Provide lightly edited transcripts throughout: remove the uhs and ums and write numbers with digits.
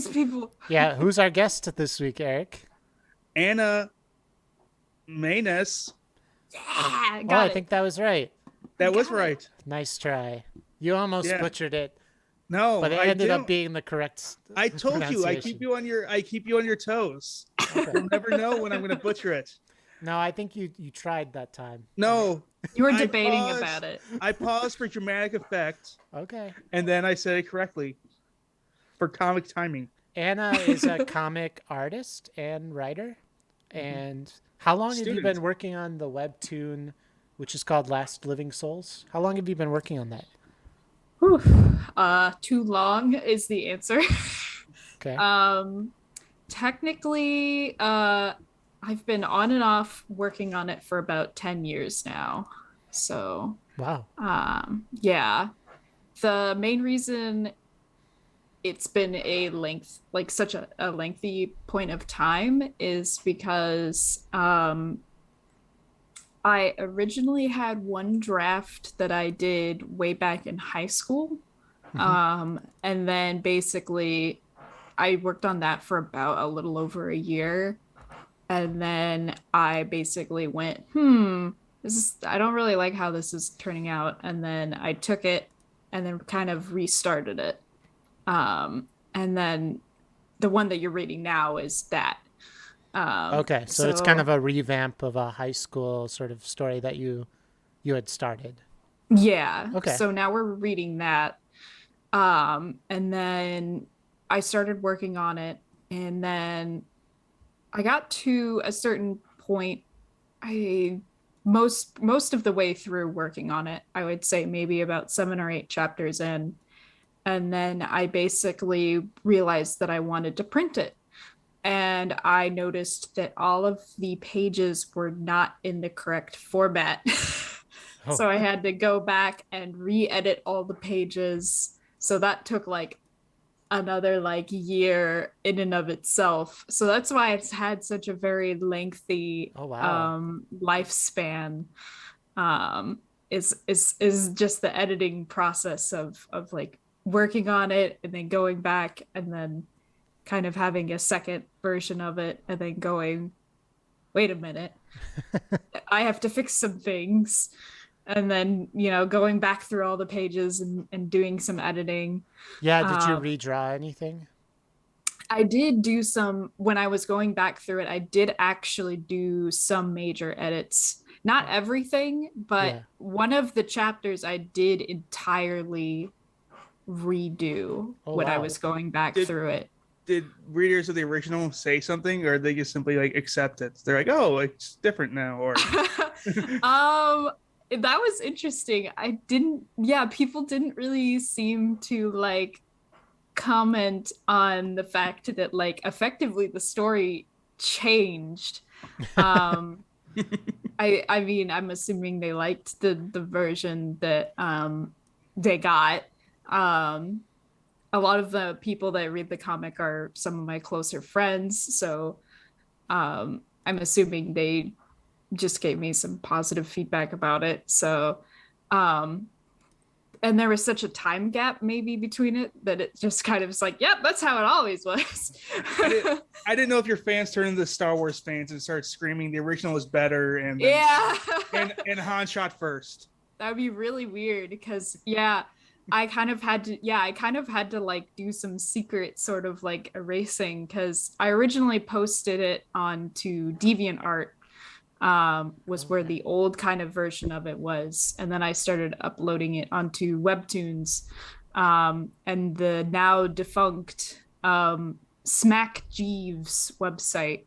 these people? Yeah, who's our guest this week, Eric? Anna Maness. Yeah, Oh, I got it. think that was right. That was Got it. right. Nice try. You almost Yeah. butchered it, No, but it I ended up didn't. being the correct I told you, I keep you on your toes. You'll never know when I'm going to butcher it. No, I think you tried that time. No, You were I debating paused. about it. I paused for dramatic effect, Okay. and then I said it correctly for comic timing. Anna is a comic artist and writer. And how long have you Student. been working on the webtoon, which is called Last Living Souls? How long have you been working on that? Whew. Too long is the answer. Okay. Technically, I've been on and off working on it for about 10 years now. So, Wow. yeah. The main reason it's been such a lengthy point of time is because I originally had one draft that I did way back in high school. And then basically I worked on that for about a little over a year. And then I basically went, I don't really like how this is turning out. And then I took it and then kind of restarted it. And then the one that you're reading now is that. Okay, so it's kind of a revamp of a high school sort of story that you had started. Yeah. Okay. So now we're reading that. And then I started working on it, and then I got to a certain point. Most of the way through working on it, I would say maybe about 7 or 8 chapters in. And then I basically realized that I wanted to print it. And I noticed that all of the pages were not in the correct format. So I had to go back and re-edit all the pages. So that took another year in and of itself. So that's why it's had such a very lengthy lifespan. Is just the editing process of working on it and then going back and then kind of having a second version of it and then going, wait a minute, I have to fix some things. And then, going back through all the pages and doing some editing. Yeah, did you redraw anything? I did do some, when I was going back through it, I did actually do some major edits. Not everything, but one of the chapters I did entirely redo when I was going back through it. Did readers of the original say something, or they just simply accept it? They're like, oh, it's different now, or that was interesting. People didn't really seem to comment on the fact that effectively the story changed. I mean, I'm assuming they liked the version that they got. A lot of the people that read the comic are some of my closer friends, so I'm assuming they just gave me some positive feedback about it. So and there was such a time gap maybe between it that it just kind of was yep, that's how it always was. I didn't know if your fans turned into Star Wars fans and started screaming the original was better and Han shot first. That would be really weird because I kind of had to do some secret sort of erasing, because I originally posted it onto DeviantArt, was where the old kind of version of it was, and then I started uploading it onto Webtoons, and the now defunct Smack Jeeves website,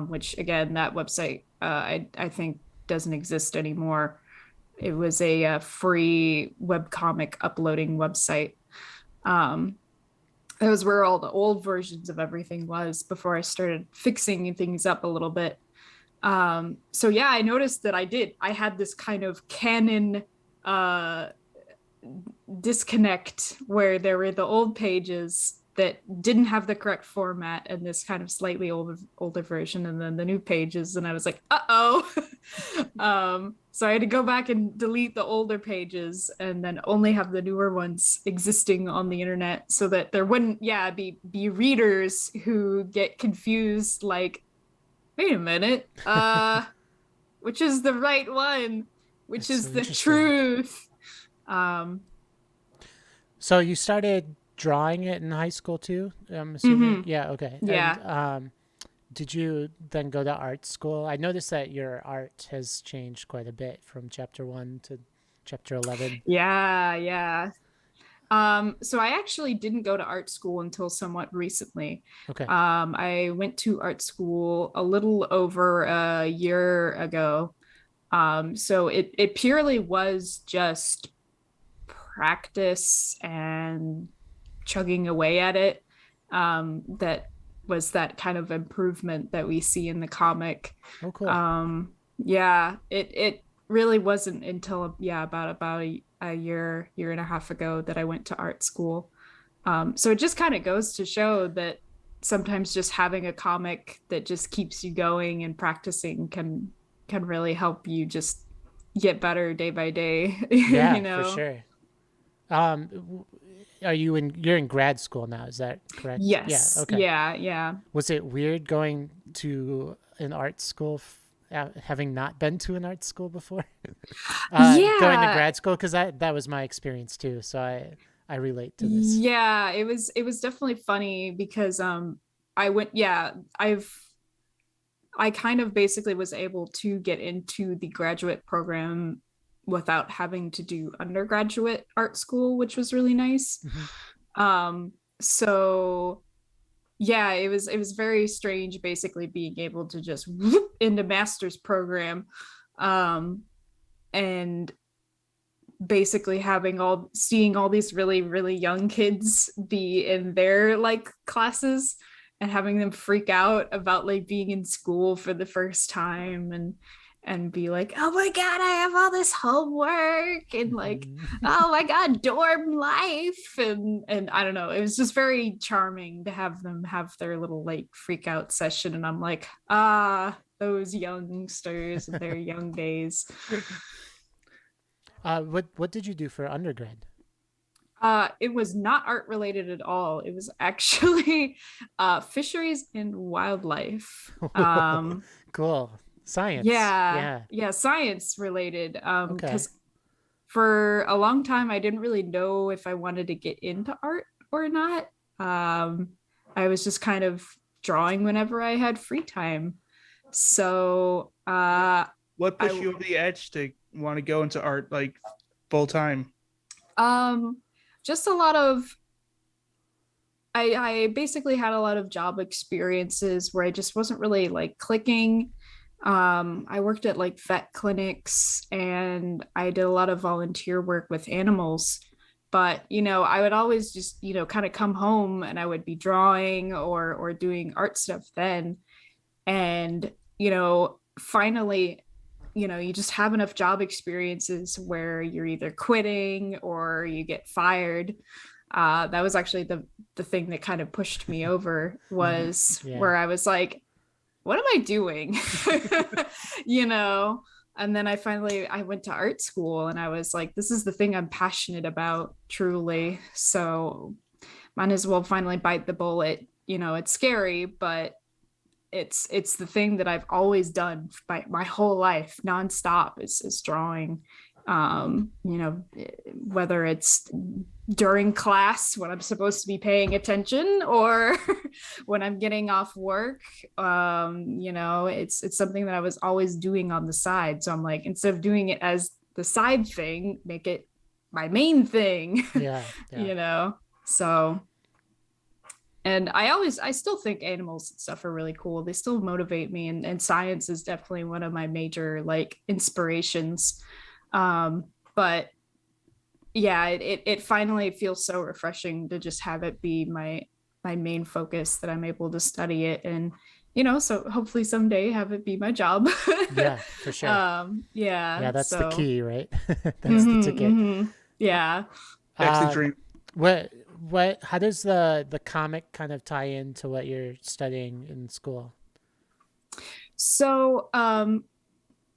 which again, that website I think doesn't exist anymore. It was a free webcomic uploading website. That was where all the old versions of everything was before I started fixing things up a little bit. So yeah, I noticed that I had this kind of canon disconnect where there were the old pages that didn't have the correct format and this kind of slightly older version, and then the new pages, and I was like, so I had to go back and delete the older pages and then only have the newer ones existing on the internet, so that there wouldn't be readers who get confused, like, wait a minute, which is the right one, which That's is the truth. So you started drawing it in high school too, I'm assuming? Yeah, okay. Yeah. And, did you then go to art school? I noticed that your art has changed quite a bit from chapter 1 to chapter 11. Yeah. So I actually didn't go to art school until somewhat recently. Okay. I went to art school a little over a year ago. So it purely was just practice and chugging away at it. That was that kind of improvement that we see in the comic. Oh, cool. Yeah, it really wasn't until about a year and a half ago that I went to art school. So it just kind of goes to show that sometimes just having a comic that just keeps you going and practicing can really help you just get better day by day. Yeah, you know? For sure. You're in grad school now, is that correct? Yes. Yeah. Okay. Yeah. Was it weird going to an art school, having not been to an art school before? Going to grad school, because that was my experience too. So I relate to this. Yeah, it was definitely funny because I kind of basically was able to get into the graduate program without having to do undergraduate art school, which was really nice. So yeah, it was very strange basically being able to just whoop into master's program, and basically seeing all these really, really young kids be in their like classes and having them freak out about like being in school for the first time, and be like, oh my god, I have all this homework, and like, oh my god, dorm life, and I don't know, it was just very charming to have them have their little like freak out session, and I'm like, those youngsters in their young days. What did you do for undergrad? It was not art related at all. It was actually fisheries and wildlife. Cool. Science. Yeah, science related. Because for a long time I didn't really know if I wanted to get into art or not. I was just kind of drawing whenever I had free time. So what pushed you over the edge to want to go into art like full time? Just a lot of I basically had a lot of job experiences where I just wasn't really like clicking. I worked at like vet clinics, and I did a lot of volunteer work with animals, but I would always just kind of come home and I would be drawing or doing art stuff then, and finally you just have enough job experiences where you're either quitting or you get fired. That was actually the thing that kind of pushed me over, was where I was like, what am I doing? And then I went to art school, and I was like, this is the thing I'm passionate about, truly. So might as well finally bite the bullet. It's scary, but it's the thing that I've always done by my whole life, nonstop, is drawing. Whether it's during class when I'm supposed to be paying attention, or when I'm getting off work, it's something that I was always doing on the side. So I'm like, instead of doing it as the side thing, make it my main thing. So, and I still think animals and stuff are really cool. They still motivate me, and science is definitely one of my major like inspirations. But yeah, it finally feels so refreshing to just have it be my main focus, that I'm able to study it, and so hopefully someday have it be my job. Yeah, for sure. That's the key, right? That's the ticket. Yeah, that's the dream. how does the comic kind of tie into what you're studying in school? So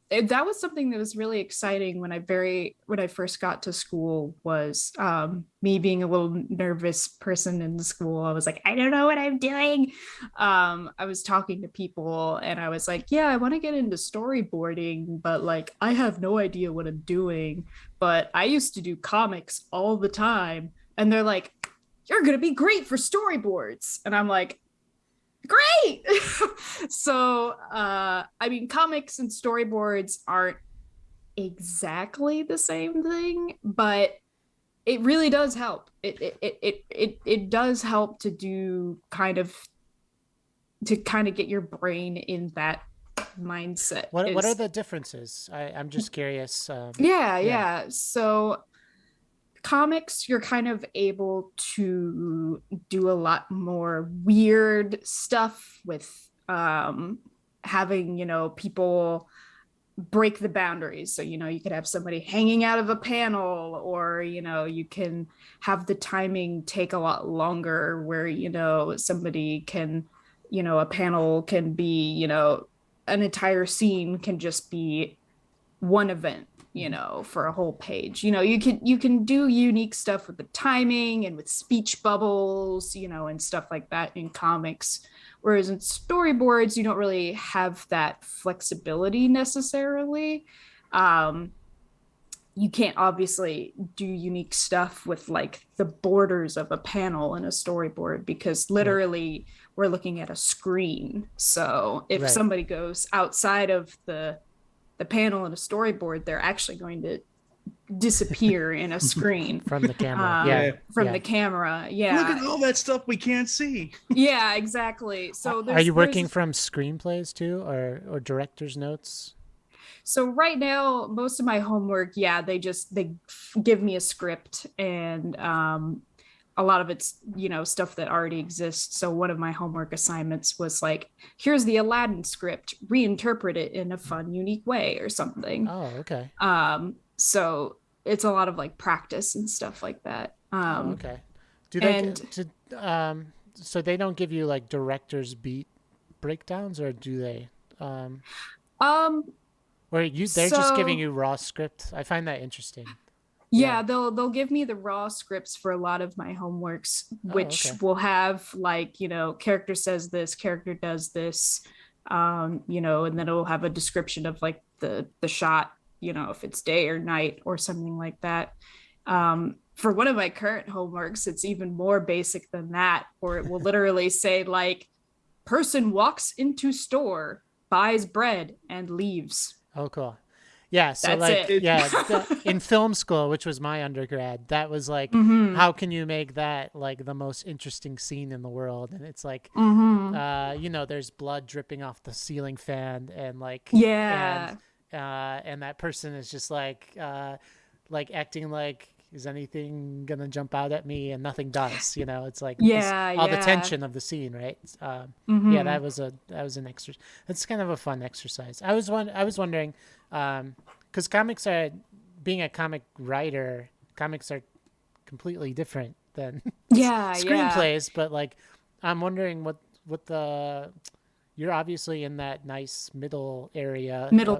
that was something that was really exciting when I first got to school, was me being a little nervous person in the school. I was like, I don't know what I'm doing. I was talking to people and I was like, yeah, I want to get into storyboarding, but like I have no idea what I'm doing. But I used to do comics all the time. And they're like, you're gonna be great for storyboards. And I'm like, great. So I mean, comics and storyboards aren't exactly the same thing, but it really does help. It does help to do kind of get your brain in that mindset. What are the differences? I'm just curious. Yeah. So comics, you're kind of able to do a lot more weird stuff with having, people break the boundaries. So, you could have somebody hanging out of a panel, or, you can have the timing take a lot longer where, somebody can, a panel can be, an entire scene can just be one event, for a whole page. You can do unique stuff with the timing and with speech bubbles, and stuff like that in comics. Whereas in storyboards, you don't really have that flexibility necessarily. You can't obviously do unique stuff with like the borders of a panel in a storyboard, because literally we're looking at a screen. So if somebody goes outside of the panel in a storyboard, they're actually going to disappear in a screen from the camera. The camera. Look at all that stuff we can't see. Yeah, exactly. So are you working from screenplays too, or director's notes? So right now, most of my homework, they give me a script, and a lot of it's, stuff that already exists. So one of my homework assignments was like, here's the Aladdin script, reinterpret it in a fun, unique way or something. Oh, okay. So it's a lot of like practice and stuff like that. Okay. Do they so they don't give you like director's beat breakdowns, or do they? Or they're just giving you raw script? I find that interesting. Yeah, they'll give me the raw scripts for a lot of my homeworks, which will have like, character says this, character does this, and then it'll have a description of like the shot, if it's day or night or something like that. For one of my current homeworks, it's even more basic than that, or it will literally say like, person walks into store, buys bread, and leaves. Oh, cool. Yeah, so that's it. In film school, which was my undergrad, that was like, how can you make that like the most interesting scene in the world? And it's like, there's blood dripping off the ceiling fan, and like, and that person is just like acting like, is anything gonna jump out at me? And nothing does. It's like all the tension of the scene, right? Yeah, that was an exercise. It's kind of a fun exercise. I was wondering, because being a comic writer, comics are completely different than screenplays. But like, I'm wondering what you're obviously in that nice middle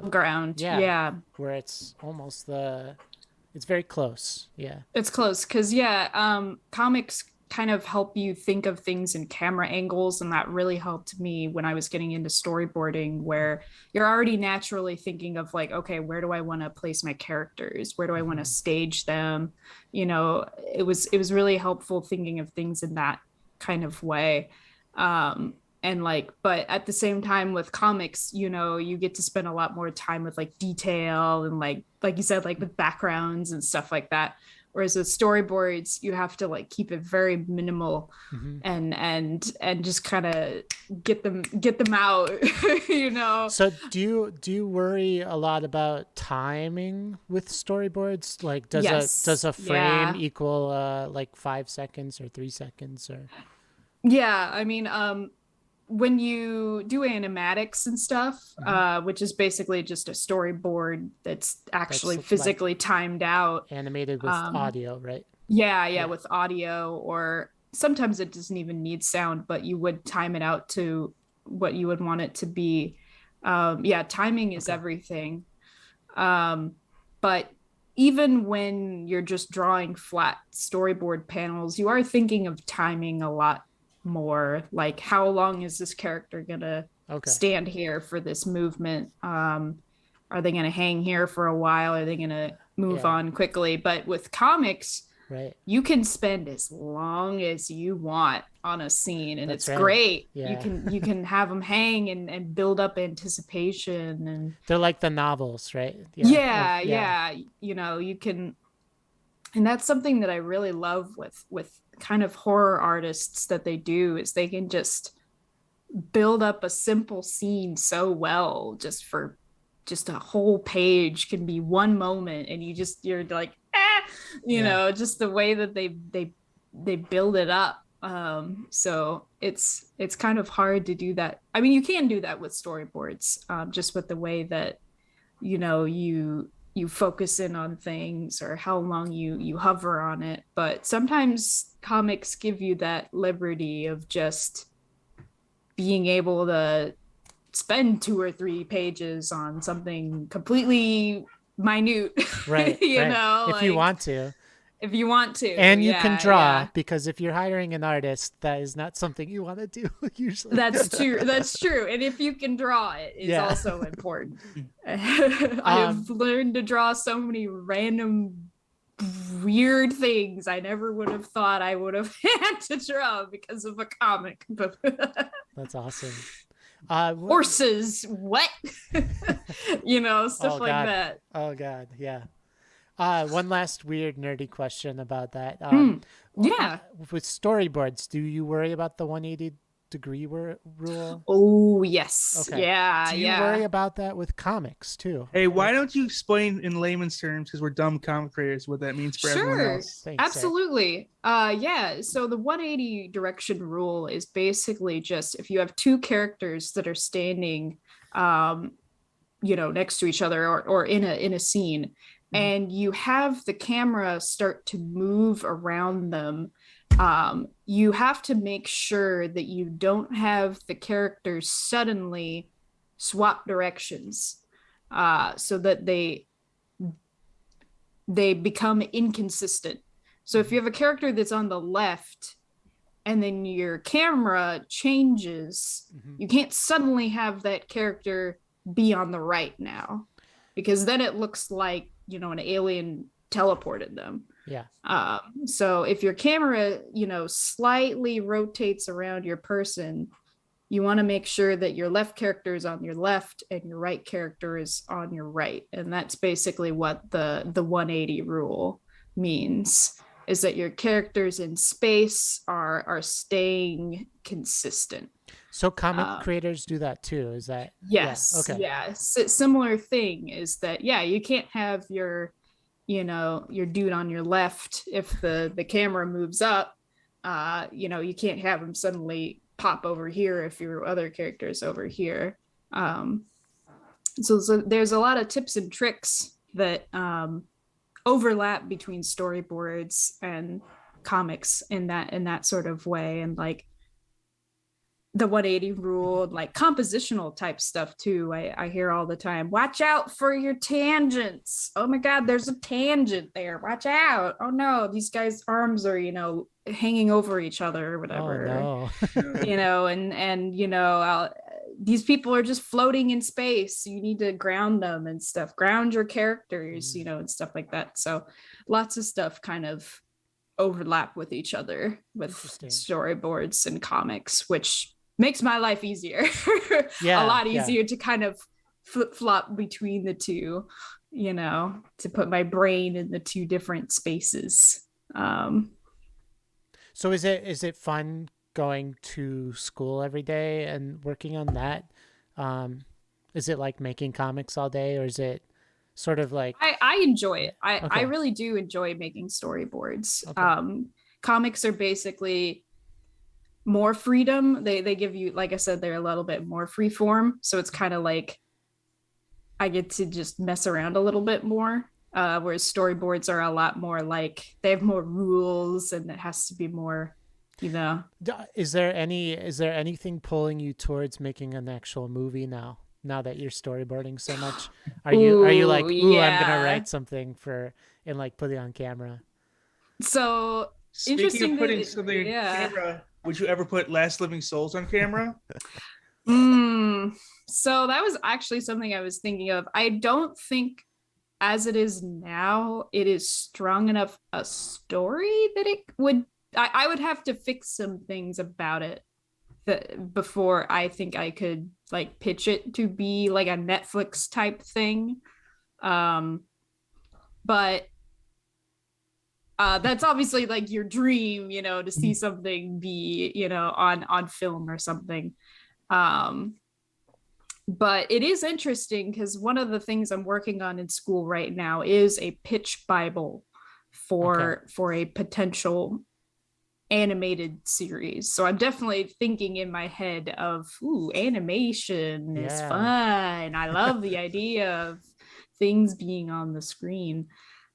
ground. Where it's almost it's very close. Yeah. It's close because, comics kind of help you think of things in camera angles. And that really helped me when I was getting into storyboarding, where you're already naturally thinking of like, okay, where do I want to place my characters? Where do I want to stage them? It was really helpful thinking of things in that kind of way. And like, but at the same time with comics, you get to spend a lot more time with like detail and like you said, like with backgrounds and stuff like that. Whereas with storyboards, you have to like keep it very minimal and just kind of get them out, So do you worry a lot about timing with storyboards? Like does a frame equal like 5 seconds or 3 seconds or? Yeah, I mean, when you do animatics and stuff, which is basically just a storyboard that's actually physically timed out, animated with audio, right? Yeah, with audio, or sometimes it doesn't even need sound, but you would time it out to what you would want it to be. Yeah, timing is everything. But even when you're just drawing flat storyboard panels, you are thinking of timing a lot more. Like, how long is this character gonna stand here for this movement? Are they gonna hang here for a while? Are they gonna move on quickly? But with comics, right, you can spend as long as you want on a scene, and That's it's right. great. Yeah. You can have them hang and build up anticipation, and they're like the novels, right? yeah. You know, you can, and that's something that I really love with kind of horror artists, that they do, is they can just build up a simple scene so well, just for just a whole page can be one moment, and you're like, you know, just the way that they build it up. So it's kind of hard to do that. I mean, you can do that with storyboards, just with the way that, you know, you focus in on things, or how long you hover on it. But sometimes comics give you that liberty of just being able to spend 2 or 3 pages on something completely minute, right, you know, if like, you want to. if you want to, and you can draw, because if you're hiring an artist, that is not something you want to do usually. That's true. And if you can draw, it is also important. I've learned to draw so many random weird things I never would have thought I would have had to draw because of a comic book. That's awesome. Horses, what? You know, stuff like that. Oh God, yeah. One last weird nerdy question about that. Yeah. With storyboards, do you worry about the 180-degree rule? Oh, yes. Okay. Yeah. Do you worry about that with comics too? Hey, why don't you explain in layman's terms, because we're dumb comic creators, what that means for everyone else? Thanks, absolutely. Yeah. So the 180 direction rule is basically just, if you have two characters that are standing, you know, next to each other, or in a scene, and you have the camera start to move around them, you have to make sure that you don't have the characters suddenly swap directions, so that they become inconsistent. So if you have a character that's on the left and then your camera changes, you can't suddenly have that character be on the right now, because then it looks like, you know, an alien teleported them. Yeah. So if your camera, you know, slightly rotates around your person, you want to make sure that your left character is on your left and your right character is on your right. And that's basically what the 180 rule means, is that your characters in space are staying consistent. So comic creators do that too, is that? Yes. Yeah. Okay. Yeah. Similar thing is that, you can't have your, you know, your dude on your left, if the camera moves up, you know, you can't have him suddenly pop over here if your other character is over here. So there's a lot of tips and tricks that overlap between storyboards and comics in that sort of way. And like the 180 rule, like compositional type stuff too. I hear all the time, watch out for your tangents. Oh my God, there's a tangent there. Watch out. Oh no, these guys' arms are, you know, hanging over each other or whatever. Oh no. You know, and you know, these people are just floating in space. You need to ground them and stuff. Ground your characters, you know, and stuff like that. So lots of stuff kind of overlap with each other with storyboards and comics, which makes my life easier. A lot easier to kind of flip-flop between the two, you know, to put my brain in the two different spaces. So is it fun going to school every day and working on that? Is it like making comics all day, or is it sort of like... I enjoy it. I really do enjoy making storyboards. Comics are basically more freedom. They give you, like I said, they're a little bit more free form. So it's kind of like I get to just mess around a little bit more. whereas storyboards are a lot more like they have more rules and it has to be more, you know. Is there anything pulling you towards making an actual movie now? Now that you're storyboarding so much, are you like, ooh, I'm gonna yeah. write something for and like put it on camera? So Speaking interesting of putting that, something on yeah. camera, would you ever put Last Living Souls on camera? So that was actually something I was thinking of. I don't think as it is now, it is strong enough a story that it would. I would have to fix some things about it before I think I could like pitch it to be like a Netflix type thing. But that's obviously like your dream, you know, to see something be, you know, on film or something. Um, but it is interesting because one of the things I'm working on in school right now is a pitch bible for a potential animated series. So I'm definitely thinking in my head of, ooh, animation is fun. I love the idea of things being on the screen.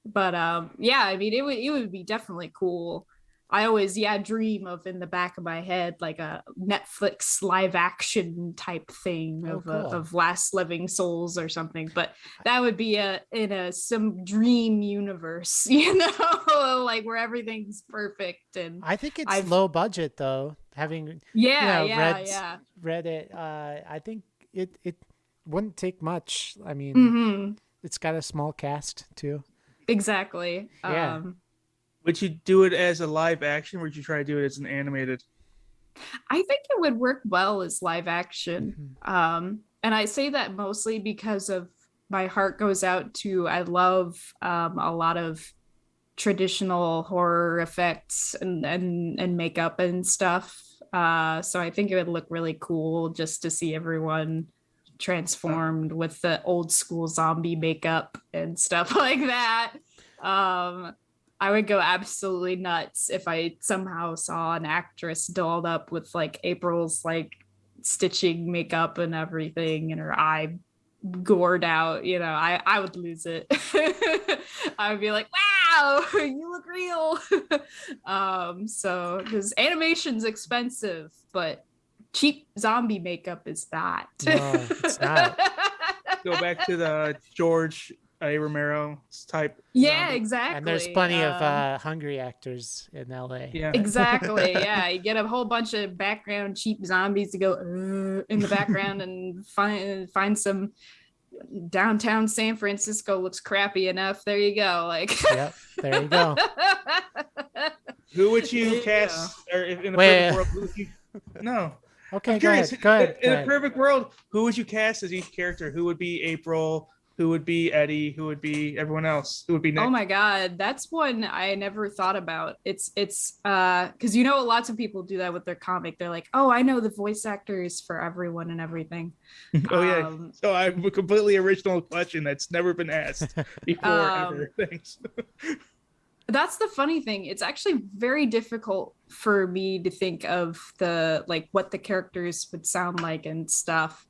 But yeah, I mean it would be definitely cool. I always dream of in the back of my head like a Netflix live action type thing of Last Living Souls or something, but that would be in a some dream universe, you know, like where everything's perfect. And I think it's low budget though. Having read it, I think it wouldn't take much. I mean, it's got a small cast too. Exactly. Yeah. Would you do it as a live action or would you try to do it as an animated? I think it would work well as live action. And I say that mostly because of my heart goes out to, I love a lot of traditional horror effects and makeup and stuff. So I think it would look really cool just to see everyone transformed with the old school zombie makeup and stuff like that. I would go absolutely nuts if I somehow saw an actress dolled up with like April's like stitching makeup and everything and her eye gored out. You know, I would lose it. I would be like, wow, you look real. So because animation's expensive, but cheap zombie makeup is not. No, it's not. Go back to the George A. Romero type. Yeah, zombie. exactly. And there's plenty of hungry actors in LA. Yeah, exactly. Yeah, you get a whole bunch of background cheap zombies to go in the background and find some downtown San Francisco looks crappy enough. There you go. Like, yep, there you go. Who would you cast? Or in the perfect world, who would you? No. Okay, I'm curious. Go ahead. In a perfect world, who would you cast as each character? Who would be April? Who would be Eddie? Who would be everyone else? Who would be Nick? Oh my God, that's one I never thought about. It's because you know lots of people do that with their comic. They're like, oh, I know the voice actors for everyone and everything. Oh yeah. So I have a completely original question that's never been asked before ever. Thanks. That's the funny thing. It's actually very difficult for me to think of the like what the characters would sound like and stuff.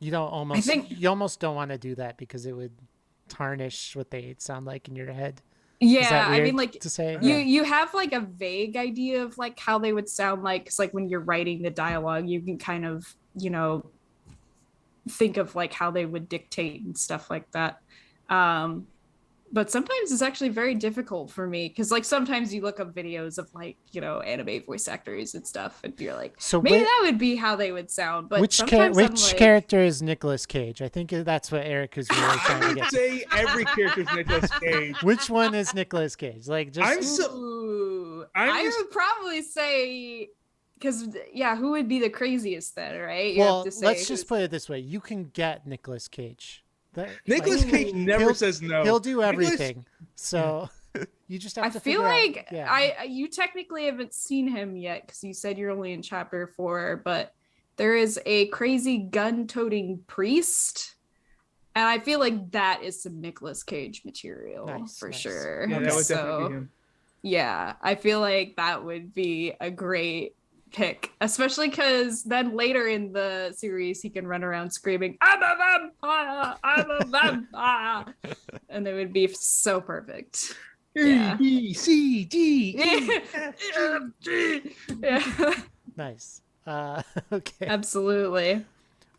You almost don't want to do that because it would tarnish what they sound like in your head. Yeah, I mean, like to say you have like a vague idea of like how they would sound like, because like when you're writing the dialogue, you can kind of, you know, think of like how they would dictate and stuff like that. But sometimes it's actually very difficult for me because like sometimes you look up videos of like, you know, anime voice actors and stuff and you're like, so maybe that would be how they would sound. But which character is Nicolas Cage? I think that's what Eric is really trying to get. Say every character is Nicolas Cage. Which one is Nicolas Cage? Like just I would probably say, because who would be the craziest then, right? Well, let's just put it this way: you can get Nicolas Cage. Nicolas Cage never says no. He'll do everything. So you just have to. I feel like you technically haven't seen him yet because you said you're only in chapter 4, but there is a crazy gun-toting priest, and I feel like that is some Nicolas Cage material for sure. Yeah, that would definitely be him. Yeah, I feel like that would be a great pick, especially because then later in the series he can run around screaming, "I'm a vampire! I'm a vampire!" and it would be so perfect. A B C D E F G. Yeah. Nice. Okay. Absolutely.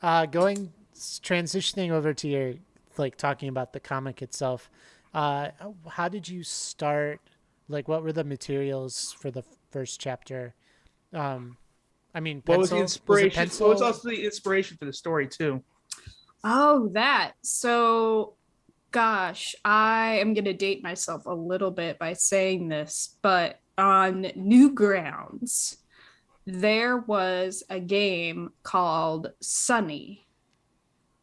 Transitioning over to your like talking about the comic itself. How did you start? Like, what were the materials for the first chapter? I mean, pencil? What was the inspiration? Was it What was also the inspiration for the story too? Oh, that. So, gosh, I am going to date myself a little bit by saying this, but on Newgrounds, there was a game called Sunny.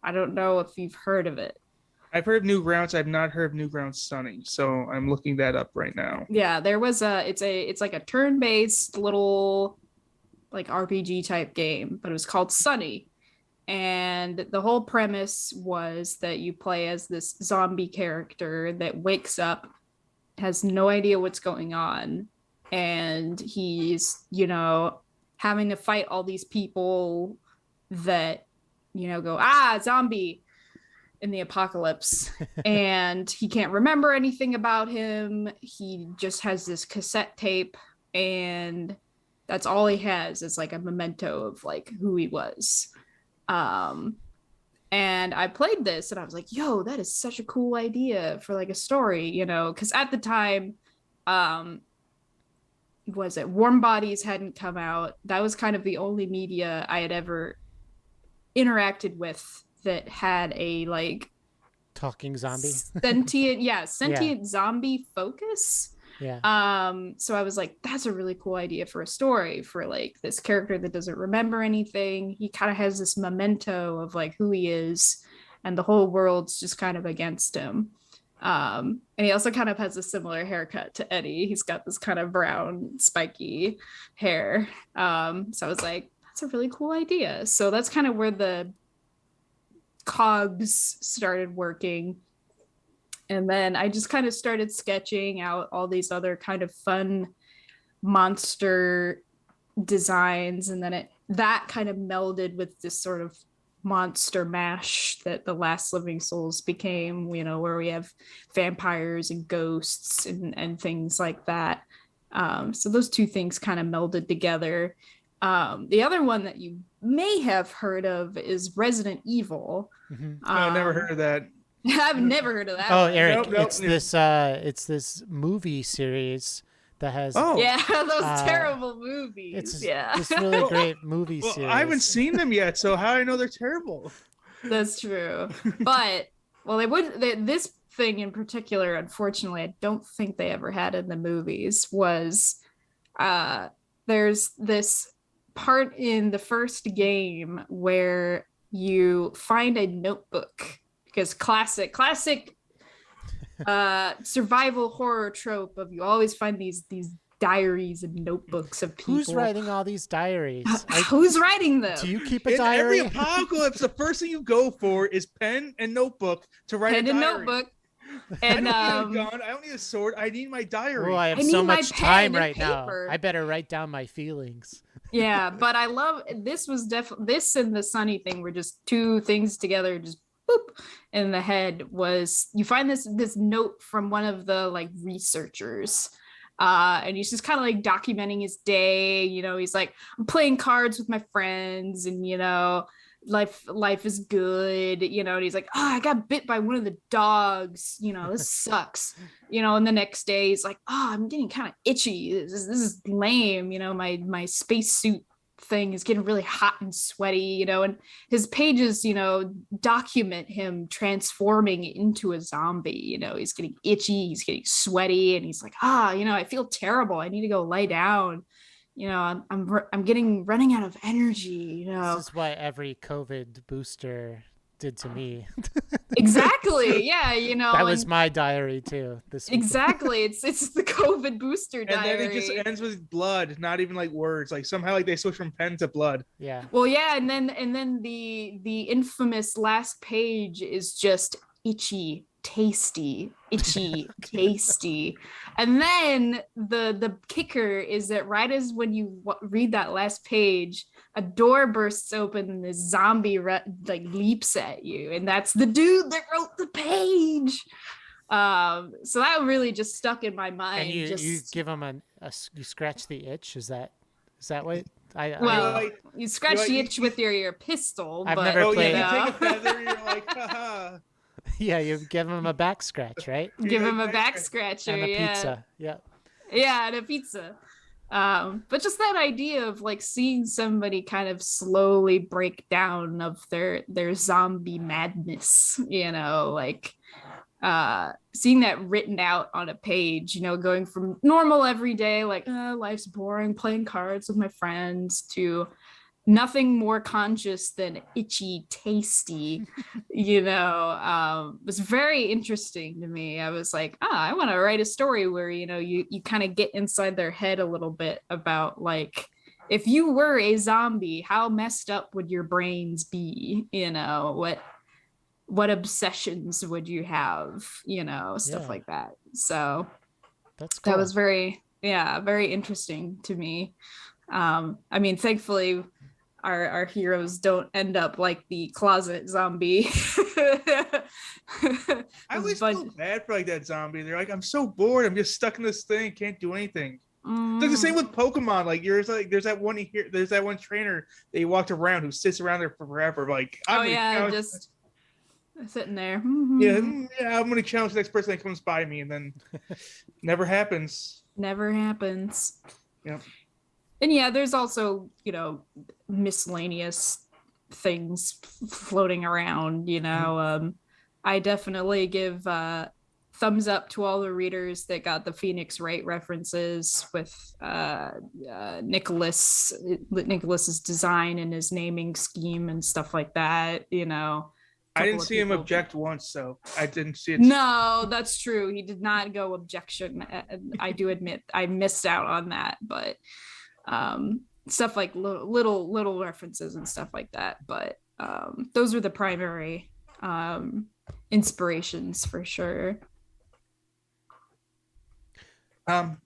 I don't know if you've heard of it. I've heard of Newgrounds. I've not heard of Newgrounds Sunny, so I'm looking that up right now. Yeah, there was it's like a turn-based little like RPG type game, but it was called Sunny. And the whole premise was that you play as this zombie character that wakes up, has no idea what's going on, and he's, having to fight all these people that, go, zombie in the apocalypse. And he can't remember anything about him. He just has this cassette tape, and that's all he has is like a memento of like who he was. And I played this and I was like, yo, that is such a cool idea for like a story, because at the time, was it Warm Bodies hadn't come out. That was kind of the only media I had ever interacted with that had a like talking zombie sentient zombie focus. So I was like, that's a really cool idea for a story for like this character that doesn't remember anything. He kind of has this memento of like who he is, and the whole world's just kind of against him. And he also kind of has a similar haircut to Eddie. He's got this kind of brown spiky hair. So I was like, that's a really cool idea. So that's kind of where the cogs started working. And then I just kind of started sketching out all these other kind of fun monster designs. And then that kind of melded with this sort of monster mash that the Last Living Souls became, where we have vampires and ghosts and things like that. So those two things kind of melded together. The other one that you may have heard of is Resident Evil. I've never heard of that. I've never heard of that. Oh, Eric, Nope. it's this movie series that has those terrible movies. It's yeah, this really great movie series. I haven't seen them yet, so how do I know they're terrible? That's true. But this thing in particular, unfortunately, I don't think they ever had in the movies. Was there's this part in the first game where you find a notebook. Because classic survival horror trope of you always find these diaries and notebooks of people. Who's writing all these diaries? Who's writing them? Do you keep a diary? In every apocalypse, the first thing you go for is pen and notebook to write a diary. Notebook. And I don't need a gun. I don't need a sword. I need my diary. Oh, I have so much time right now. I better write down my feelings. Yeah, but I love this. Was definitely this and the Sunny thing were just two things together, just boop in the head. Was you find this note from one of the like researchers, and he's just kind of like documenting his day. He's like, I'm playing cards with my friends, and life is good, and he's like, I got bit by one of the dogs, this sucks, and the next day he's like, I'm getting kind of itchy, this is lame, my spacesuit thing is getting really hot and sweaty, and his pages, document him transforming into a zombie. He's getting itchy, he's getting sweaty, and he's like, I feel terrible, I need to go lay down. I'm running out of energy. This is what every COVID booster did to me. Exactly. Yeah. That was my diary too. Exactly. It's the COVID booster diary. And then it just ends with blood, not even like words. Like somehow like they switch from pen to blood. Yeah. Well, yeah, and then the infamous last page is just itchy tasty, itchy, tasty. And then the kicker is that right as when you read that last page, a door bursts open and this zombie like leaps at you, and that's the dude that wrote the page. So that really just stuck in my mind. And you give him you scratch the itch. Is that what you scratch the itch with your pistol. I've never played. You take a feather, you're like, haha. Yeah, you give him a back scratch, right? Give him a back scratcher and a pizza. Yeah. Yeah, and a pizza. But just that idea of like seeing somebody kind of slowly break down of their zombie madness, like seeing that written out on a page, going from normal everyday, like life's boring, playing cards with my friends, to nothing more conscious than itchy, tasty, was very interesting to me. I was like, I want to write a story where, you kind of get inside their head a little bit about like, if you were a zombie, how messed up would your brains be? What obsessions would you have? Stuff like that. So that's cool. That was very interesting to me. Thankfully, our heroes don't end up like the closet zombie. I always feel bad for like that zombie. They're like, I'm so bored. I'm just stuck in this thing. Can't do anything. It's like the same with Pokemon. Like there's that one trainer that you walked around who sits around there forever. Like just sitting there. Yeah, I'm gonna challenge the next person that comes by me, and then never happens. Never happens. Yeah. And yeah, there's also, miscellaneous things floating around, I definitely give thumbs up to all the readers that got the Phoenix Wright references with Nicholas's design and his naming scheme and stuff like that, I didn't see him object once, so I didn't see it. No, that's true. He did not go objection. I do admit I missed out on that, but stuff like little references and stuff like that. But those are the primary inspirations for sure.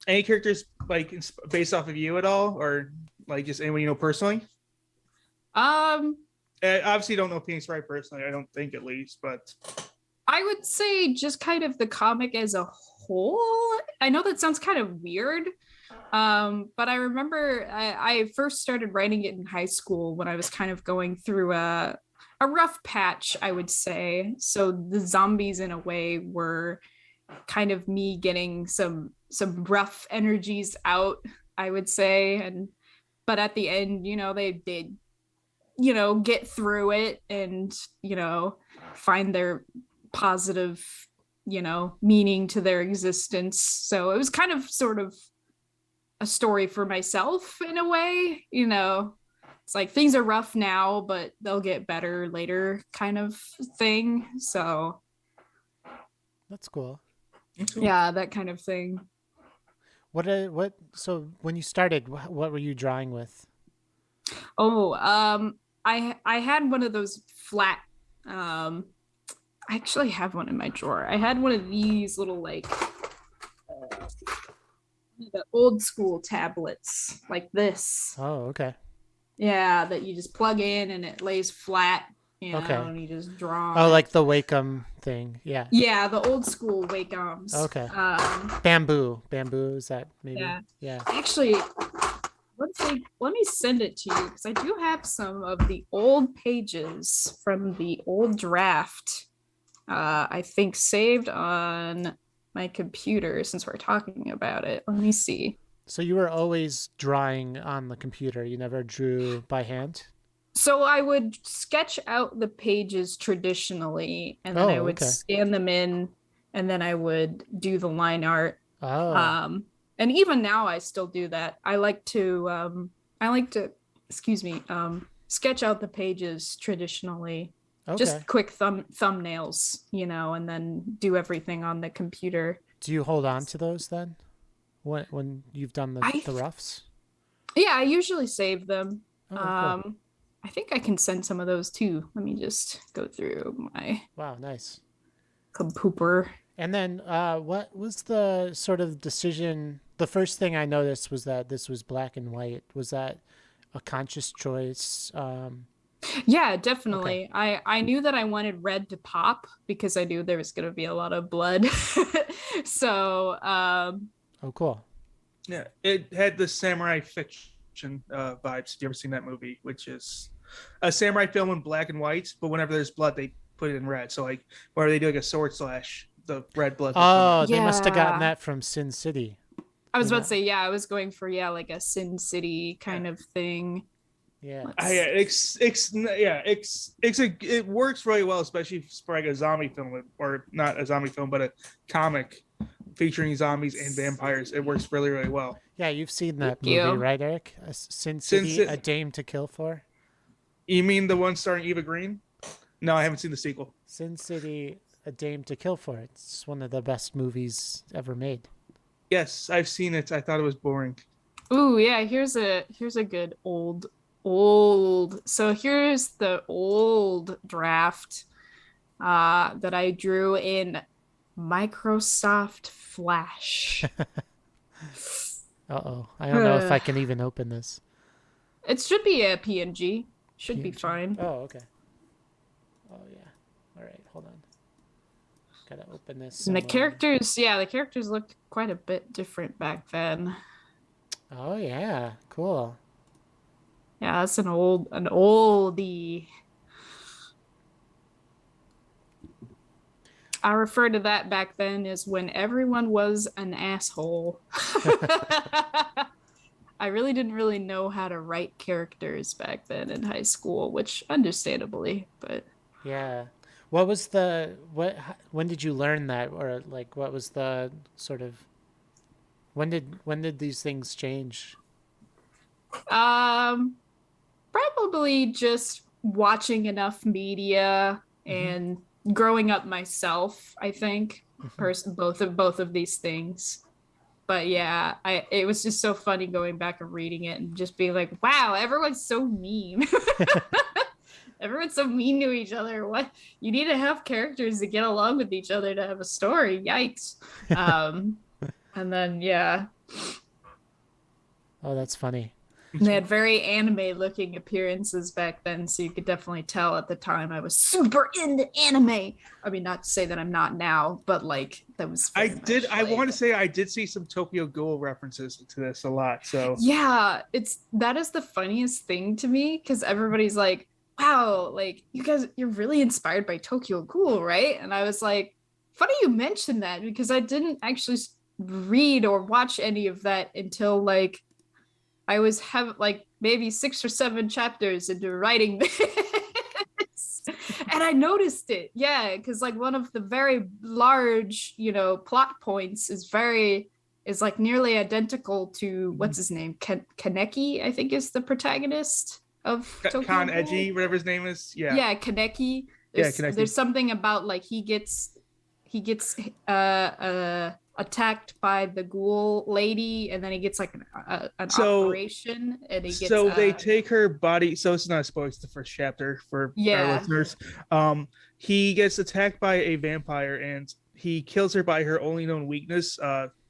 Any characters like based off of you at all, or like just anyone you know personally? Obviously, don't know Phoenix Wright personally. I don't think, at least, but I would say just kind of the comic as a whole. I know that sounds kind of weird, but I remember I first started writing it in high school when I was kind of going through a rough patch, I would say. So the zombies, in a way, were kind of me getting some rough energies out, I would say, but at the end, they did get through it and find their positive meaning to their existence. So it was kind of sort of a story for myself in a way. It's like things are rough now, but they'll get better later, kind of thing. So that's cool. Yeah, that kind of thing. So when you started, what were you drawing with? I had one of those flat, I actually have one in my drawer. I had one of these little like the old school tablets like this. Oh, okay. Yeah, that you just plug in and it lays flat, okay. And you just draw. Oh, like the Wacom thing. Yeah. Yeah, the old school Wacoms. Okay. Bamboo, is that maybe? Yeah. Actually, let me send it to you because I do have some of the old pages from the old draft. I think saved on my computer since we're talking about it. Let me see. So you were always drawing on the computer. You never drew by hand? So I would sketch out the pages traditionally, and then I would scan them in, and then I would do the line art. Oh. And even now I still do that. I like to sketch out the pages traditionally. Okay. Just quick thumbnails, and then do everything on the computer. Do you hold on to those then? When you've done the roughs? Yeah, I usually save them. Oh, cool. I think I can send some of those too. Let me just go through my... Wow, nice. Pooper. And then what was the sort of decision? The first thing I noticed was that this was black and white. Was that a conscious choice? Yeah, Okay. definitely. I knew that I wanted red to pop because I knew there was going to be a lot of blood. So, Oh, cool. Yeah, it had the samurai fiction vibes. Have you ever seen that movie? Which is a samurai film in black and white, but whenever there's blood, they put it in red. So like, whenever they do like a sword slash, the red blood will come out. Oh, they must have gotten yeah. that from Sin City. I was You about know? to say, yeah, I was going for, yeah, like a Sin City Yeah. kind of thing. Yeah. Yeah, Let's it works really well, especially for like a zombie film, or not a zombie film, but a comic featuring zombies and vampires. It works really, really well. Yeah, you've seen thank that movie, you. right, Eric? Sin Since City, it, A Dame to Kill For? you mean the one starring Eva Green? No, I haven't seen the sequel. Sin City, A Dame to Kill For. It's one of the best movies ever made. Yes, I've seen it. I thought it was boring. Ooh, yeah, here's a good old. So here's the old draft that I drew in Microsoft Flash. Uh-oh. I don't know if I can even open this. It should be a PNG. Should be PNG. fine. Oh, okay. Oh, yeah. All right, hold on. Gotta open this And the somewhere. characters looked quite a bit different back then. Oh, yeah. Cool. Yeah, that's an oldie. I refer to that back then as when everyone was an asshole. I really didn't really know how to write characters back then in high school, which understandably, but Yeah. When did you learn that, or like what was the sort of when did these things change? um probably just watching enough media Mhm. and growing up myself, I think. Mhm. Both of these things. But yeah, I it was just so funny going back and reading it and just being like, wow, everyone's so mean. Everyone's so mean to each other. What you need to have characters to get along with each other to have a story. Yikes. Um, and then yeah, Oh, that's funny. and they had very anime looking appearances back then, so you could definitely tell at the time I was super into anime. I mean, not to say that I'm not now, but like that was I very did. much I like want to say I did see some Tokyo Ghoul references to this a lot. So yeah, that is the funniest thing to me because everybody's like, wow, like you guys, you're really inspired by Tokyo Ghoul, right? And I was like, funny you mentioned that because I didn't actually read or watch any of that until like I was have like maybe 6 or 7 chapters into writing this. And I noticed it, yeah, because like one of the very large, plot points is like nearly identical to what's his name, Kaneki, I think is the protagonist of Tokyo Con Ghoul. Edgy, whatever his name is. Yeah, Yeah, Kaneki. yeah, There's connected. something about like he gets attacked by the ghoul lady, and then he gets like an So operation, and he gets so they take her body. So it's not a spoiler. It's the first chapter for our yeah, listeners. He gets attacked by a vampire, and he kills her by her only known weakness,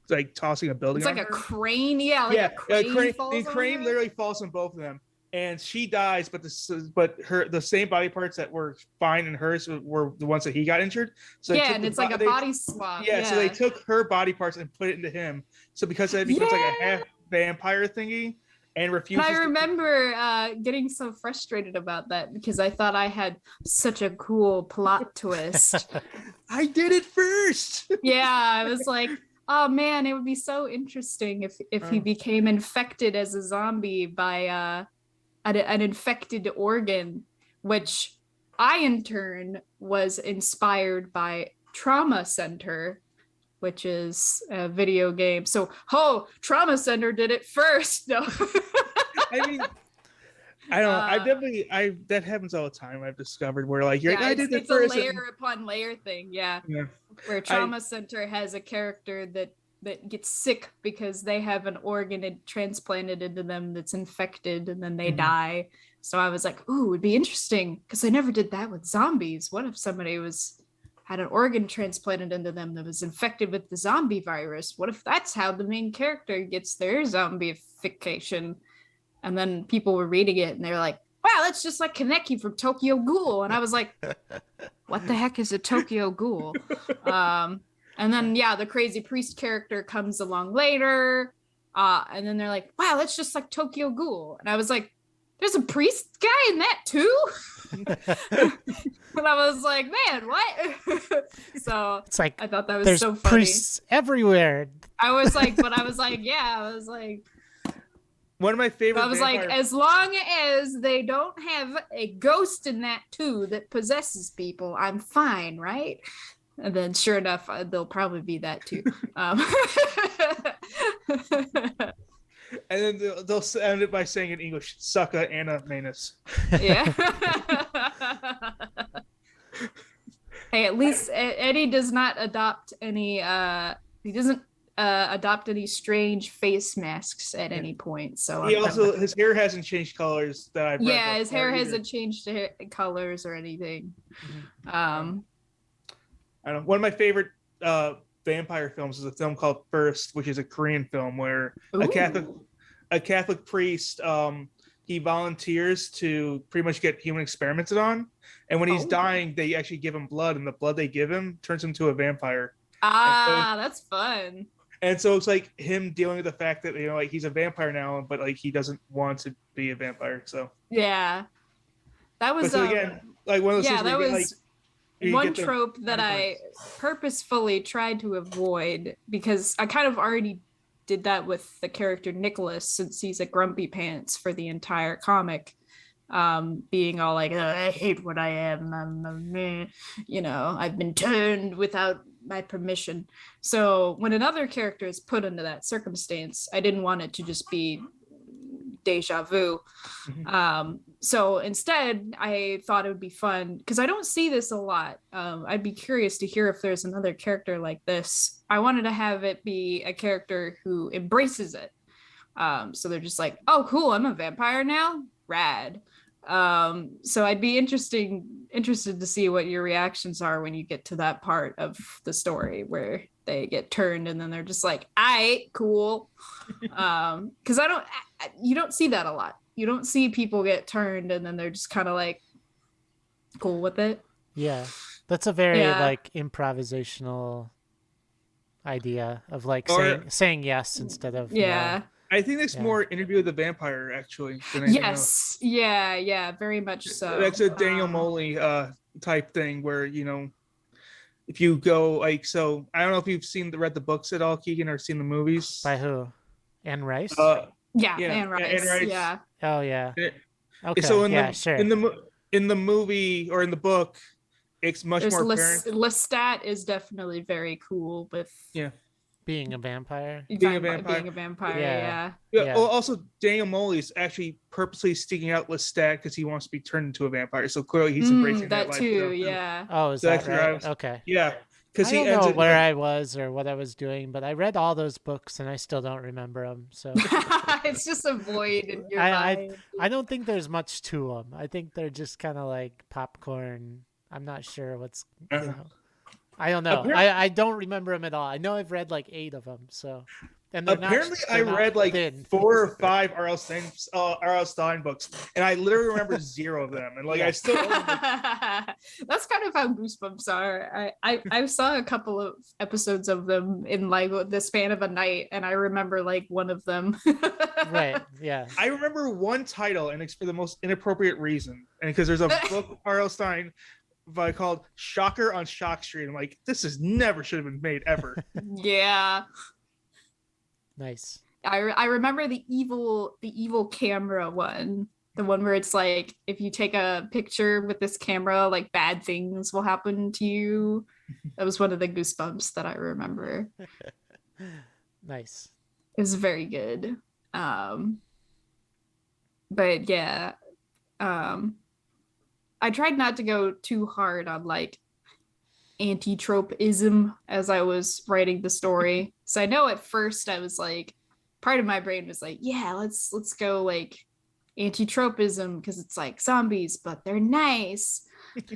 like tossing a building it's like on a her. crane. Yeah, like a Yeah, crane the falls on crane her. literally falls on both of them, and she dies. But the same body parts that were fine in hers were the ones that he got injured. So they Yeah, took and it's like a they body swap. yeah, so they Yeah, took her body parts and put it into him. So because that becomes like a yeah. half vampire thingy, and And I refuses to. remember getting so frustrated about that because I thought I had such a cool plot twist. I did it first. Yeah, I was like, oh man, it would be so interesting if he became infected as a zombie by an infected organ, which I in turn was inspired by Trauma Center, which is a video game. So, Trauma Center did it first. No. I mean, I don't know. I Uh, definitely that happens all the time. I've discovered where like you're yeah, like I did it it's a first. layer upon layer thing. Yeah. Yeah, Where I Trauma Center has a character that gets sick because they have an organ transplanted into them that's infected and then they die. So I was like, ooh, it'd be interesting because I never did that with zombies. What if somebody had an organ transplanted into them that was infected with the zombie virus. What if that's how the main character gets their zombification? And then people were reading it and they're like, wow, that's just like Kaneki from Tokyo Ghoul. And I was like, what the heck is a Tokyo Ghoul? And then, yeah, the crazy priest character comes along later. And then they're like, wow, that's just like Tokyo Ghoul. And I was like, there's a priest guy in that too? And I was like, man, what? So it's like, I thought that was there's so funny. Priests everywhere. I was like, yeah, I was like, one of my favorite. I was like, as long as they don't have a ghost in that too that possesses people, I'm fine, right? And then sure enough, there'll probably be that too. And then they'll end it by saying in English, "Sucka Anna Maness." Yeah. Hey, at least Eddie does not adopt any. He doesn't adopt any strange face masks at any point. So his hair hasn't changed colors that I've read. Yeah, his hair hasn't changed colors or anything. I don't know. One of my favorite vampire films is a film called First, which is a Korean film where a Catholic priest he volunteers to pretty much get human experimented on, and when he's dying, they actually give him blood, and the blood they give him turns him into a vampire. That's fun. And so it's like him dealing with the fact that like he's a vampire now, but like he doesn't want to be a vampire. So yeah, that was again like one of those things. That was. Like, one trope that I purposefully tried to avoid because I kind of already did that with the character Nicholas since he's a grumpy pants for the entire comic, being all like, I hate what I am, I've been turned without my permission. So when another character is put into that circumstance, I didn't want it to just be deja vu. So instead I thought it would be fun because I don't see this a lot. I'd be curious to hear if there's another character like this. I wanted to have it be a character who embraces it. So they're just like, oh cool, I'm a vampire now, rad. So I'd be interested to see what your reactions are when you get to that part of the story where they get turned and then they're just like, aight, cool. Because you don't see that a lot. You don't see people get turned and then they're just kind of like cool with it. Yeah, that's a very like improvisational idea of like saying yes instead of no. I think that's more Interview with the Vampire actually than anything else. Yeah, very much so. That's a Daniel Moley type thing where if you go like, so I don't know if you've read the books at all, Keegan, or seen the movies. By who? Anne Rice? Anne Rice. Yeah. Oh yeah. Okay. So sure. In the movie or in the book, it's much more apparent. Lestat is definitely very cool with being a vampire. Being a vampire. Well, also Daniel Moley is actually purposely sticking out Lestat because he wants to be turned into a vampire. So clearly he's embracing that life too. Yeah. Oh, is that right? Okay. Yeah. I don't know where I was or what I was doing, but I read all those books and I still don't remember them. So it's just a void in your mind. I don't think there's much to them. I think they're just kind of like popcorn. I'm not sure what's. I don't know. I don't remember them at all. I know I've read like 8 of them. So. And apparently I read like 4 or 5 R.L. Stine books, and I literally remember 0 of them. And like I still that's kind of how Goosebumps are. I saw a couple of episodes of them in like the span of a night, and I remember like one of them. Right. Yeah. I remember one title, and it's for the most inappropriate reason, and because there's a book R.L. Stine called "Shocker on Shock Street." I'm like, this never should have been made ever. Yeah. Nice. I remember the evil camera one, the one where it's like if you take a picture with this camera, like bad things will happen to you. That was one of the Goosebumps that I remember. Nice. It was very good. But yeah, I tried not to go too hard on like anti-tropism as I was writing the story. So I know at first I was like, part of my brain was like, yeah, let's go like anti-tropism because it's like zombies, but they're nice.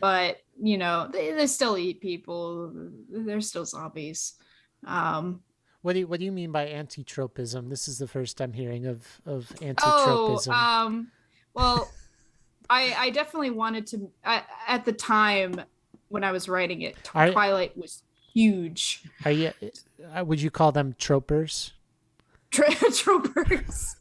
But they still eat people. They're still zombies. What do you mean by anti-tropism? This is the first I'm hearing of Oh, anti-tropism. well, I definitely wanted to at the time when I was writing it, Are Twilight was huge. are you? Would you call them tropers? Tropers.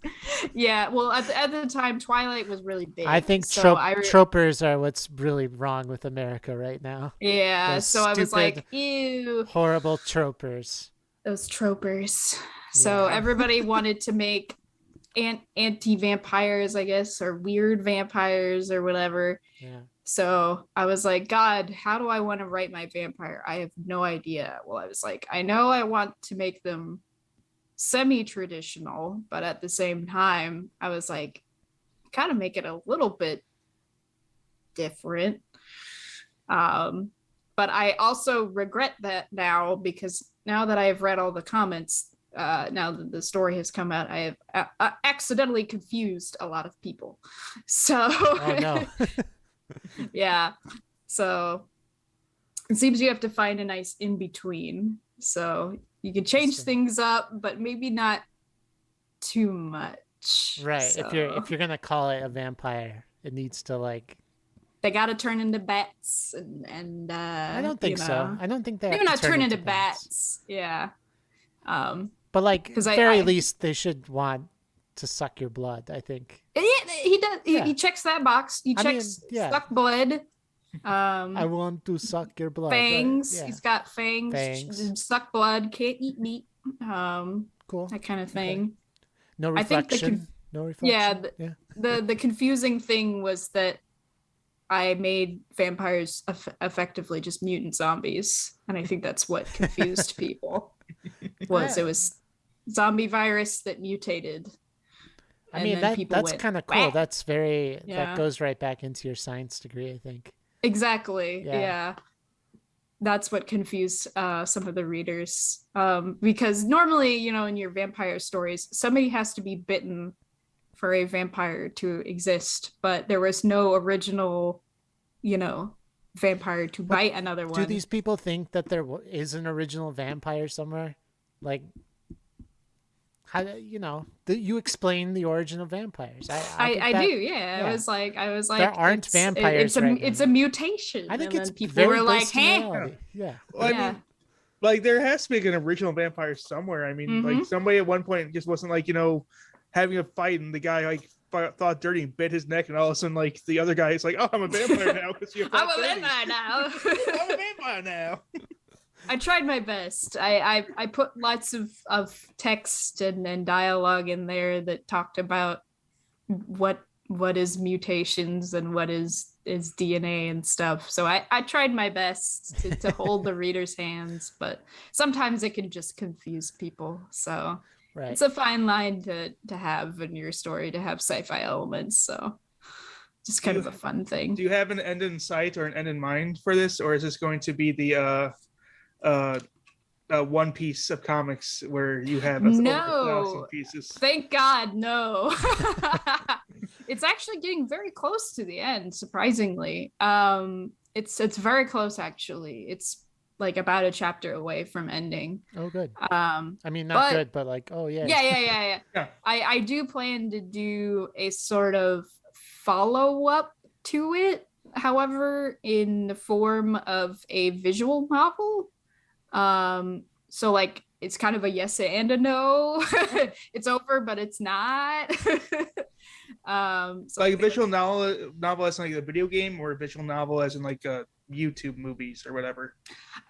Yeah, well, at the time, Twilight was really big. I think so tropers are what's really wrong with America right now. yeah, Those so I was stupid, like, ew, horrible tropers. those tropers. So Yeah. everybody wanted to make anti-vampires, I guess, or weird vampires or whatever. Yeah. So I was like, God, how do I want to write my vampire? I have no idea. Well, I was like, I know I want to make them semi-traditional, but at the same time, I was like, kind of make it a little bit different. But I also regret that now, because now that I have read all the comments, now that the story has come out, I have accidentally confused a lot of people. So, Oh no. yeah. So it seems you have to find a nice in between. So you can change things up, but maybe not too much. Right. So If you're gonna call it a vampire, it needs to like. they got to turn into bats, and I don't think so. I don't think they maybe have not to turn turn into bats. bats. Yeah. But like, at 'cause the very least, they should want to suck your blood. I think. Yeah, he does. Yeah. He checks that box. He checks suck blood. I want to suck your blood. Fangs. Yeah. He's got fangs. Suck blood. Can't eat meat. Cool. That kind of thing. Okay. No reflection. No reflection. Yeah. The confusing thing was that I made vampires effectively just mutant zombies, and I think that's what confused people. It was zombie virus that mutated. I mean, that's kind of cool. That's that goes right back into your science degree, I think. Exactly. Yeah. That's what confused some of the readers. Because normally, in your vampire stories, somebody has to be bitten for a vampire to exist, but there was no original, vampire to bite another one. Do these people think that there is an original vampire somewhere? Like, how you explain the origin of vampires? I do, yeah. I was like, there aren't vampires. It's a mutation. I think it's people were like, hey, yeah. Well, I mean, like there has to be an original vampire somewhere. I mean, like somebody at one point just wasn't like having a fight, and the guy like thought dirty and bit his neck, and all of a sudden like the other guy is like, oh, I'm a vampire now because you. I'm a vampire now. I'm a vampire now. I tried my best. I put lots of text and dialogue in there that talked about what is mutations and what is DNA and stuff. So I tried my best to hold the reader's hands, but sometimes it can just confuse people. So it's a fine line to have in your story, to have sci-fi elements. So just kind of a fun thing. Do you have an end in sight or an end in mind for this, or is this going to be the one piece of comics where you have over 1,000 pieces? Thank God, no. It's actually getting very close to the end, surprisingly. It's very close, actually. It's like about a chapter away from ending. Oh, good. I mean, not good, but like, oh yeah. Yeah. I do plan to do a sort of follow-up to it, however, in the form of a visual novel. So like it's kind of a yes and a no. It's over, but it's not. So like a visual novel as like a video game, or a visual novel as in like YouTube movies or whatever?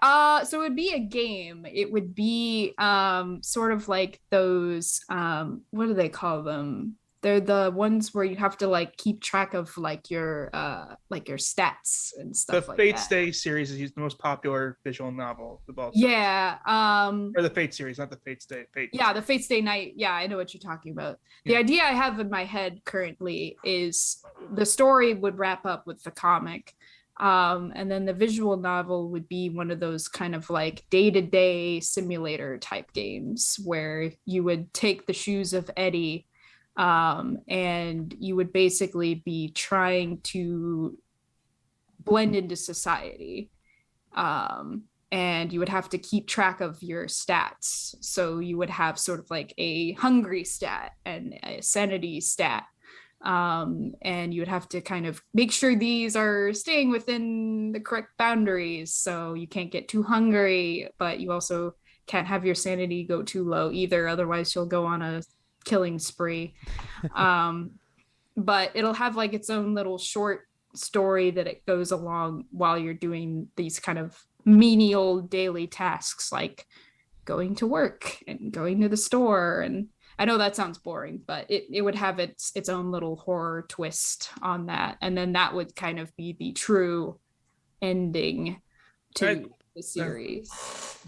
So it would be a game. It would be sort of like those what do they call them? They're the ones where you have to like keep track of like your stats and stuff like that. The Fate Stay series is the most popular visual novel of all time. Yeah. Or the Fate series, not the Fate Stay. Yeah, the Fate Stay Night. Yeah, I know what you're talking about. The idea I have in my head currently is the story would wrap up with the comic. And then the visual novel would be one of those kind of like day-to-day simulator type games where you would take the shoes of Eddie And you would basically be trying to blend into society. And you would have to keep track of your stats. So you would have sort of like a hungry stat and a sanity stat. And you would have to kind of make sure these are staying within the correct boundaries. So you can't get too hungry, but you also can't have your sanity go too low either. Otherwise, you'll go on a killing spree. um, but it'll have like its own little short story that it goes along while you're doing these kind of menial daily tasks like going to work and going to the store. And I know that sounds boring, but it would have its own little horror twist on that. And then that would kind of be the true ending to the series.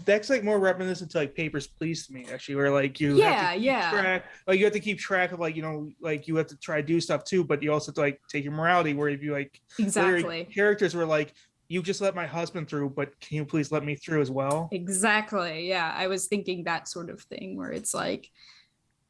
That's like more reminiscent to like Papers, Please to me, actually, where like you have to keep track, like you have to keep track of like, you know, like you have to try to do stuff too, but you also have to like take your morality, where if you like exactly characters were like, you just let my husband through, but can you please let me through as well? Exactly. Yeah, I was thinking that sort of thing where it's like,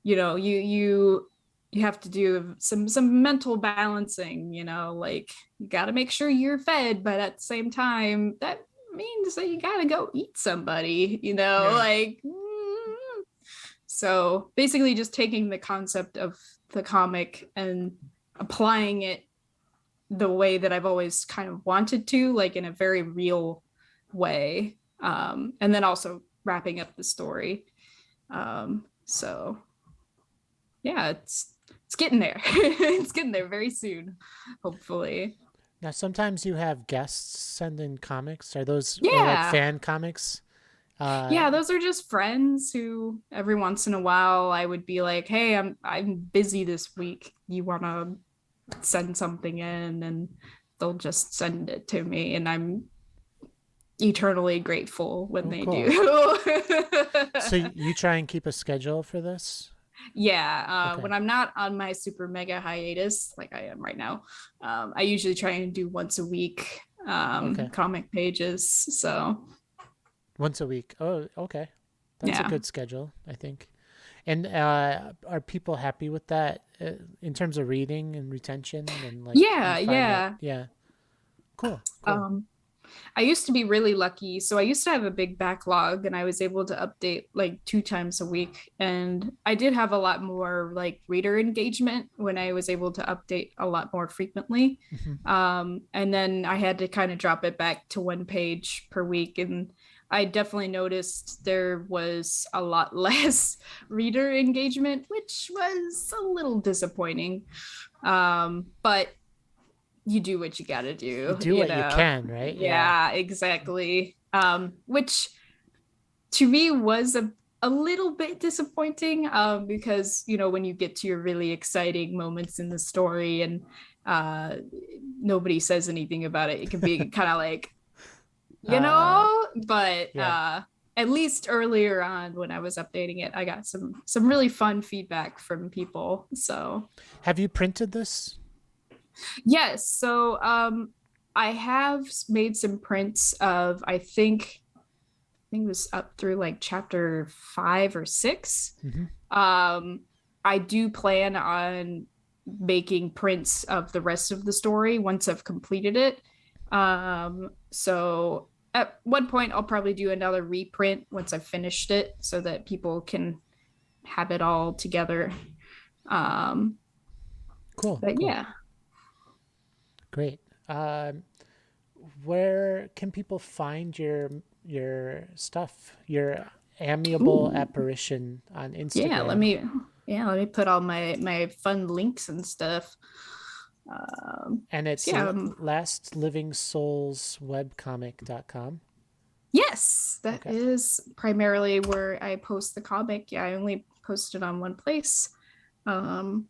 you know, you have to do some mental balancing, you know, like you got to make sure you're fed, but at the same time that means that you got to go eat somebody, you know, like so basically just taking the concept of the comic and applying it the way that I've always kind of wanted to, like in a very real way, and then also wrapping up the story. So yeah, it's getting there. It's getting there very soon, hopefully. Now, sometimes you have guests send in comics. Are those or like fan comics? Yeah, those are just friends who every once in a while I would be like, "Hey, I'm busy this week. You want to send something in?" And they'll just send it to me, and I'm eternally grateful when they do. So you try and keep a schedule for this? Yeah, when I'm not on my super mega hiatus like I am right now, I usually try and do once a week comic pages. So once a week. Oh, okay. That's a good schedule, I think. And are people happy with that in terms of reading and retention and like? Yeah. Cool. I used to be really lucky. So I used to have a big backlog and I was able to update like 2 times a week. And I did have a lot more like reader engagement when I was able to update a lot more frequently. And then I had to kind of drop it back to 1 page per week. And I definitely noticed there was a lot less reader engagement, which was a little disappointing. But you do what you got to do. You do what you can, right? Yeah, exactly. Which to me was a little bit disappointing because, you know, when you get to your really exciting moments in the story and nobody says anything about it, it can be kind of like, you know, but at least earlier on when I was updating it, I got some really fun feedback from people. So have you printed this? Yes. So I have made some prints of I think it was up through like chapter 5 or 6. I do plan on making prints of the rest of the story once I've completed it. So at one point I'll probably do another reprint once I've finished it so that people can have it all together. Cool. But yeah. Great. Where can people find your stuff? Your amiable apparition on Instagram. Let me put all my fun links and stuff. And it's lastlivingssoulswebcomic.com. Yes, that is primarily where I post the comic. Yeah, I only post it on one place. And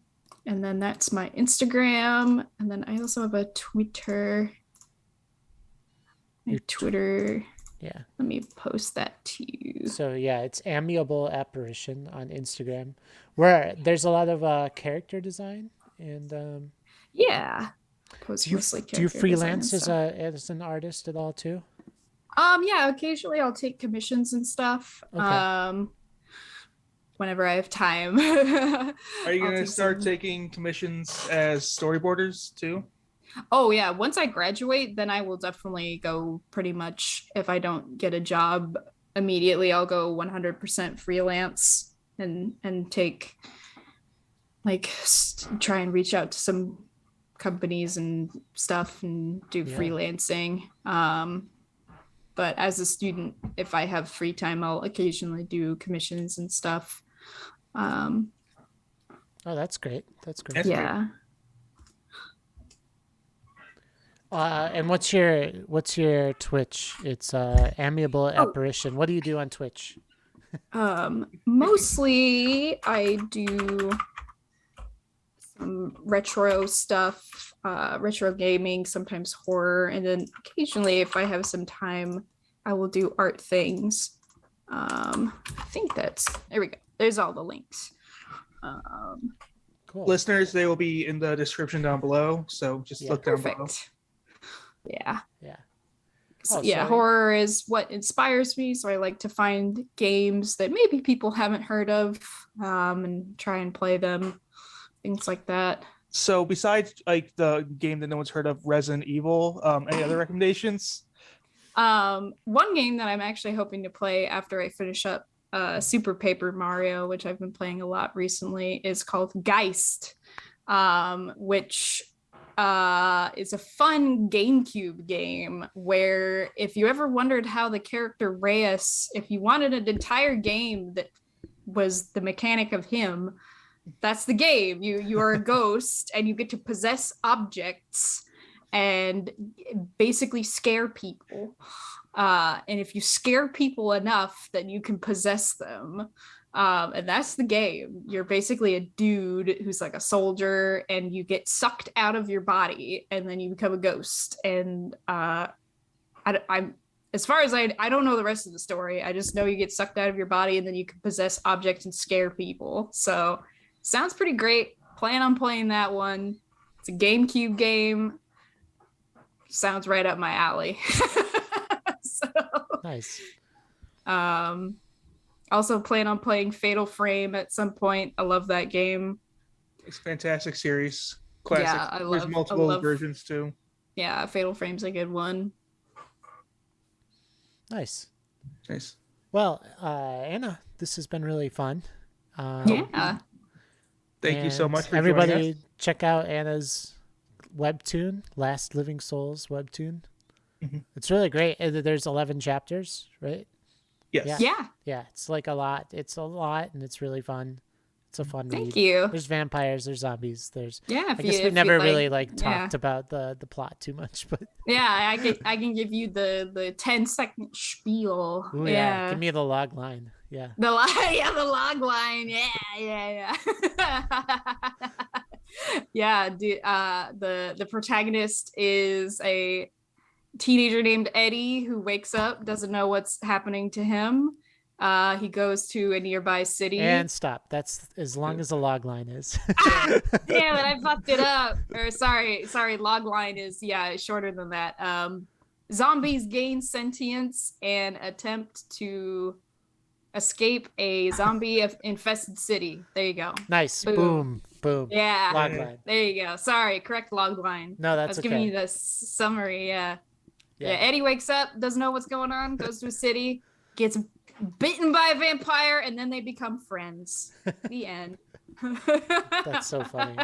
then that's my Instagram. And then I also have a Twitter. Twitter. Yeah. Let me post that to you. So yeah, it's Amiable Apparition on Instagram, where there's a lot of character design and yeah. Do you freelance as an artist at all too? Yeah, occasionally I'll take commissions and stuff. whenever I have time. Are you I'll gonna do start some. taking commissions as storyboarders too? Oh yeah, once I graduate, then I will definitely go pretty much if I don't get a job immediately, I'll go 100% freelance and take like try and reach out to some companies and stuff and do freelancing. But as a student, if I have free time, I'll occasionally do commissions and stuff. Oh, that's great. That's great. That's Yeah. And what's your Twitch? It's Amiable Apparition. What do you do on Twitch? Mostly I do some retro stuff, retro gaming, sometimes horror, and then occasionally, if I have some time, I will do art things. I think there we go. There's all the links. Cool. Listeners, they will be in the description down below, so just look down below. Yeah. Yeah. So, horror is what inspires me. So I like to find games that maybe people haven't heard of, and try and play them, things like that. So besides like the game that no one's heard of, Resident Evil, any other recommendations? One game that I'm actually hoping to play after I finish up Super Paper Mario, which I've been playing a lot recently, is called Geist, which is a fun GameCube game where if you ever wondered how the character Reyes, if you wanted an entire game that was the mechanic of him, that's the game. You are a ghost and you get to possess objects and basically scare people. And if you scare people enough, then you can possess them. And that's the game. You're basically a dude who's like a soldier and you get sucked out of your body and then you become a ghost. And I'm as far as I don't know the rest of the story. I just know you get sucked out of your body and then you can possess objects and scare people. So sounds pretty great. Plan on playing that one. It's a GameCube game. Sounds right up my alley. So, nice. Also plan on playing Fatal Frame at some point. I love that game. It's a fantastic series. Classic. Yeah, There's multiple versions too. Yeah, Fatal Frame's a good one. Nice. Nice. Well, Anna, this has been really fun. Yeah. Thank you so much for everybody. joining us. Check out Anna's Webtoon, Last Living Souls Webtoon. Mm-hmm. It's really great. There's 11 chapters, right? Yes. Yeah. It's like a lot. It's a lot, and it's really fun. It's a fun read. Thank you. There's vampires. There's zombies. There's I guess if we never like, really talked about the plot too much, but yeah, I can give you the 10-second spiel. Ooh, yeah. Give me the log line. Yeah. The log line. Yeah. Yeah, the protagonist is a teenager named Eddie who wakes up, doesn't know what's happening to him. He goes to a nearby city. And stop. That's as long as the log line is. Damn it, I fucked it up. Or sorry, log line is shorter than that. Zombies gain sentience and attempt to escape a zombie infested city. There you go. Nice. Boom. Yeah. Log line. There you go. Sorry, correct log line. No, that's I was okay. giving you the summary. Yeah. Eddie wakes up, doesn't know what's going on, goes to a city, gets bitten by a vampire, and then they become friends. The end. That's so funny.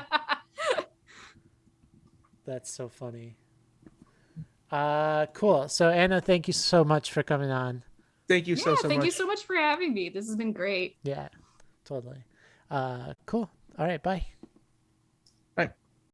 That's so funny. Cool. So Anna, thank you so much for coming on. Thank you so much. Thank you so much for having me. This has been great. Yeah, totally. Cool. All right. Bye.